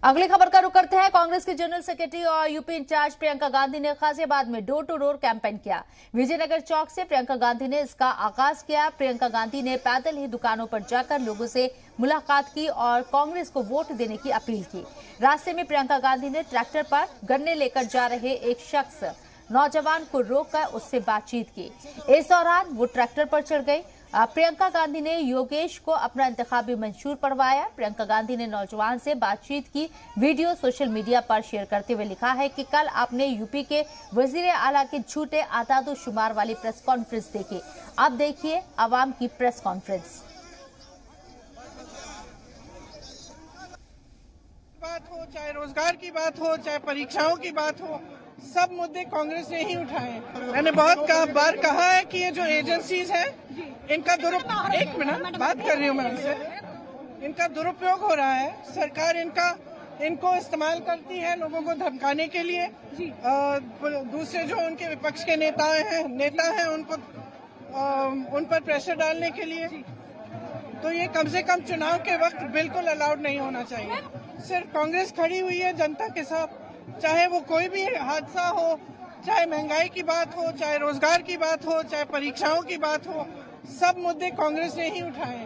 अगली खबर का रुख करते हैं। कांग्रेस के जनरल सेक्रेटरी और यूपी इंचार्ज प्रियंका गांधी ने गाजियाबाद में डोर टू डोर कैंपेन किया। विजयनगर चौक से प्रियंका गांधी ने इसका आगाज किया। प्रियंका गांधी ने पैदल ही दुकानों पर जाकर लोगों से मुलाकात की और कांग्रेस को वोट देने की अपील की। रास्ते में प्रियंका गांधी ने ट्रैक्टर पर गन्ने लेकर जा रहे एक शख्स नौजवान को रोककर उससे बातचीत की। इस दौरान वो ट्रैक्टर पर चढ़ गई। प्रियंका गांधी ने योगेश को अपना इंतखाबी मंशूर पढ़वाया। प्रियंका गांधी ने नौजवान से बातचीत की वीडियो सोशल मीडिया पर शेयर करते हुए लिखा है कि कल आपने यूपी के वजीर आला के झूठे आदादोशुमार वाली प्रेस कॉन्फ्रेंस देखी, अब देखिए आवाम की प्रेस कॉन्फ्रेंस। बात हो, चाहे रोजगार की बात हो, चाहे परीक्षाओं की बात हो, सब मुद्दे कांग्रेस ने ही उठाए। मैंने बहुत बार कहा है कि ये जो एजेंसीज हैं, इनका एक मिनट बात कर रही हूँ मैं उनसे, इनका दुरुपयोग हो रहा है। सरकार इनको इस्तेमाल करती है लोगों को धमकाने के लिए। दूसरे जो उनके विपक्ष के नेता हैं उनको उन पर प्रेशर डालने के लिए। तो ये कम से कम चुनाव के वक्त बिल्कुल अलाउड नहीं होना चाहिए। सिर्फ कांग्रेस खड़ी हुई है जनता के साथ, चाहे वो कोई भी हादसा हो, चाहे महंगाई की बात हो, चाहे रोजगार की बात हो, चाहे परीक्षाओं की बात हो, सब मुद्दे कांग्रेस ने ही उठाए।